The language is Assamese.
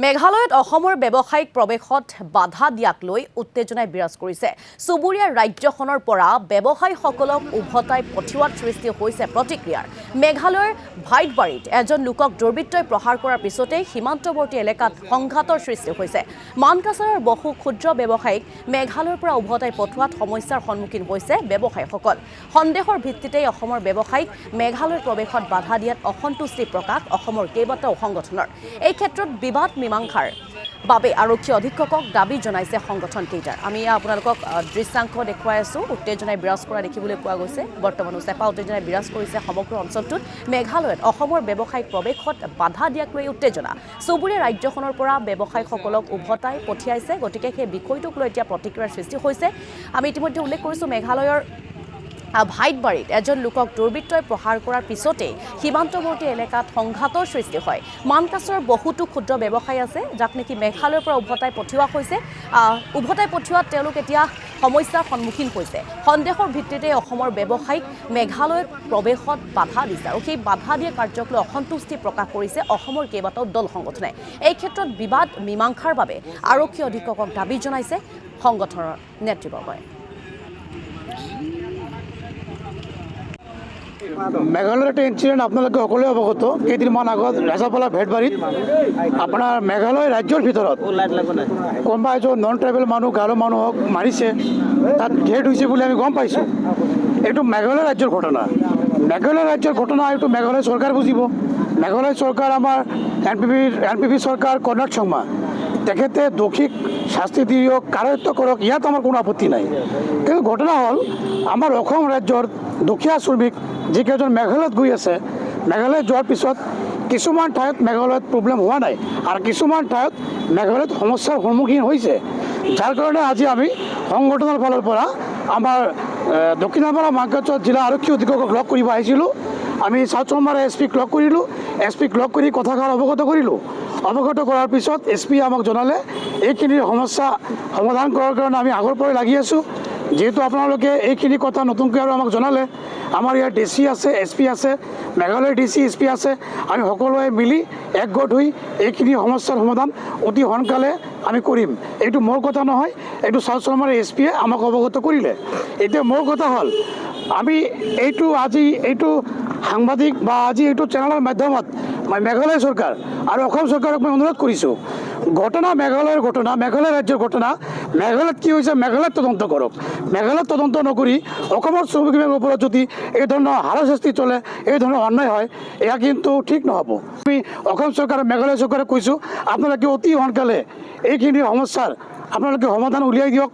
মেঘালয়ত অসমৰ ব্যৱসায়িক প্ৰৱেশত বাধা দিয়াক লৈ উত্তেজনাই বিৰাজ কৰিছে। চুবুৰীয়া ৰাজ্যখনৰ পৰা ব্যৱসায়ীসকলক উভতাই পঠিওৱাত সৃষ্টি হৈছে প্ৰতিক্ৰিয়াৰ। মেঘালয়ৰ ভাইটবাৰীত এজন লোকক দুৰ্বৃত্তই প্ৰহাৰ কৰাৰ পিছতেই সীমান্তৱৰ্তী এলেকাত সংঘাতৰ সৃষ্টি হৈছে। মানকাছাৰৰ বহু ক্ষুদ্ৰ ব্যৱসায়ীক মেঘালয়ৰ পৰা উভতাই পঠোৱাত সমস্যাৰ সন্মুখীন হৈছে ব্যৱসায়ীসকল। সন্দেহৰ ভিত্তিতেই অসমৰ ব্যৱসায়ীক মেঘালয়ৰ প্ৰৱেশত বাধা দিয়াত অসন্তুষ্টি প্ৰকাশ অসমৰ কেইবাটাও সংগঠনৰ। এই ক্ষেত্ৰত বিবাদ মীমাংসাৰ বাবে আৰক্ষী অধীক্ষকক দাবী জনাইছে সংগঠনকেইটাৰ। আমি আপোনালোকক দৃশ্যাংশ দেখুৱাই আছোঁ। উত্তেজনাই বিৰাজ কৰা দেখিবলৈ পোৱা গৈছে। বৰ্তমানো চেপা উত্তেজনাই বিৰাজ কৰিছে সমগ্ৰ অঞ্চলটোত। মেঘালয়ত অসমৰ ব্যৱসায়িক প্ৰৱেশত বাধা দিয়াক লৈ উত্তেজনা। চুবুৰীয়া ৰাজ্যখনৰ পৰা ব্যৱসায়ীসকলক উভতাই পঠিয়াইছে। গতিকে সেই বিষয়টোক লৈ এতিয়া প্ৰতিক্ৰিয়াৰ সৃষ্টি হৈছে। আমি ইতিমধ্যে উল্লেখ কৰিছোঁ মেঘালয়ৰ ভাইটবাৰীত এজন লোকক দুৰ্বৃত্তই প্ৰহাৰ কৰাৰ পিছতেই সীমান্তৱৰ্তী এলেকাত সংঘাতৰ সৃষ্টি হয়। মানকাছাৰৰ বহুতো ক্ষুদ্ৰ ব্যৱসায়ী আছে যাক নেকি মেঘালয়ৰ পৰা উভতাই পঠিওৱা হৈছে। উভতাই পঠিওৱাত তেওঁলোক এতিয়া সমস্যাৰ সন্মুখীন হৈছে। সন্দেহৰ ভিত্তিতে অসমৰ ব্যৱসায়ীক মেঘালয়ত প্ৰৱেশত বাধা দিছে আৰু সেই বাধা দিয়া কাৰ্যক লৈ অসন্তুষ্টি প্ৰকাশ কৰিছে অসমৰ কেইবাটাও দল সংগঠনে। এই ক্ষেত্ৰত বিবাদ মীমাংসাৰ বাবে আৰক্ষী অধীক্ষকক দাবী জনাইছে সংগঠনৰ নেতৃবৰ্গই। মেঘালয়ৰ এটা ইনচিডেণ্ট আপোনালোকে সকলোৱে অৱগত। কেইদিনমান আগত ৰাজাপালা ভেটবাৰীত আপোনাৰ মেঘালয় ৰাজ্যৰ ভিতৰত কোনোবা এজন নন ট্ৰাইবেল মানুহ গাৰো মানুহক মাৰিছে, তাত ডেথ হৈছে বুলি আমি গম পাইছোঁ। এইটো মেঘালয় ৰাজ্যৰ ঘটনা। মেঘালয় ৰাজ্যৰ ঘটনা এইটো মেঘালয় চৰকাৰ বুজিব। মেঘালয় চৰকাৰ আমাৰ এন পি পি চৰকাৰ কৰ্ণাট শৰ্মা তেখেতে দোষীক শাস্তি দিয়ক, কাৰায়ত্ব কৰক, ইয়াত আমাৰ কোনো আপত্তি নাই। কিন্তু ঘটনা হ'ল আমাৰ অসম ৰাজ্যৰ দুখীয়া শ্ৰমিক যিকেইজন মেঘালয়ত গৈ আছে, মেঘালয়ত যোৱাৰ পিছত কিছুমান ঠাইত মেঘালয়ত প্ৰব্লেম হোৱা নাই আৰু কিছুমান ঠাইত মেঘালয়ত সমস্যাৰ সন্মুখীন হৈছে। যাৰ কাৰণে আজি আমি সংগঠনৰ ফালৰ পৰা আমাৰ দক্ষিণ আপাৰা মানকাছাৰ জিলা আৰক্ষী অধীক্ষকক লগ কৰিব আহিছিলোঁ। আমি চাউথ চলমাৰা এছ পিক লগ কৰিলোঁ। এছ পিক লগ কৰি কথাষাৰ অৱগত কৰিলোঁ। অৱগত কৰাৰ পিছত এছ পিয়ে আমাক জনালে এইখিনিৰ সমস্যা সমাধান কৰাৰ কাৰণে আমি আগৰ পৰাই লাগি আছোঁ। যিহেতু আপোনালোকে এইখিনি কথা নতুনকৈ আৰু আমাক জনালে, আমাৰ ইয়াত ডি চি আছে, এছ পি আছে, মেঘালয়ৰ ডি চি এছ পি আছে, আমি সকলোৱে মিলি একগোট হৈ এইখিনি সমস্যাৰ সমাধান অতি সোনকালে আমি কৰিম। এইটো মোৰ কথা নহয়, এইটো চাউথ চলমাৰা এছ পিয়ে আমাক অৱগত কৰিলে। এতিয়া মোৰ কথা হ'ল আমি এইটো সাংবাদিক বা আজি এইটো চেনেলৰ মাধ্যমত মই মেঘালয় চৰকাৰ আৰু অসম চৰকাৰক মই অনুৰোধ কৰিছোঁ, ঘটনা মেঘালয়ৰ ঘটনা, মেঘালয় ৰাজ্যৰ ঘটনা, মেঘালয়ত কি হৈছে মেঘালয়ত তদন্ত কৰক। মেঘালয়ত তদন্ত নকৰি অসমৰ শ্ৰমিকৰ ওপৰত যদি এই ধৰণৰ হাৰাশাস্তি চলে, এই ধৰণৰ অন্যায় হয়, এয়া কিন্তু ঠিক নহ'ব। আমি অসম চৰকাৰ আৰু মেঘালয় চৰকাৰক কৈছোঁ আপোনালোকে অতি সোনকালে এইখিনি সমস্যাৰ আপোনালোকে সমাধান উলিয়াই দিয়ক।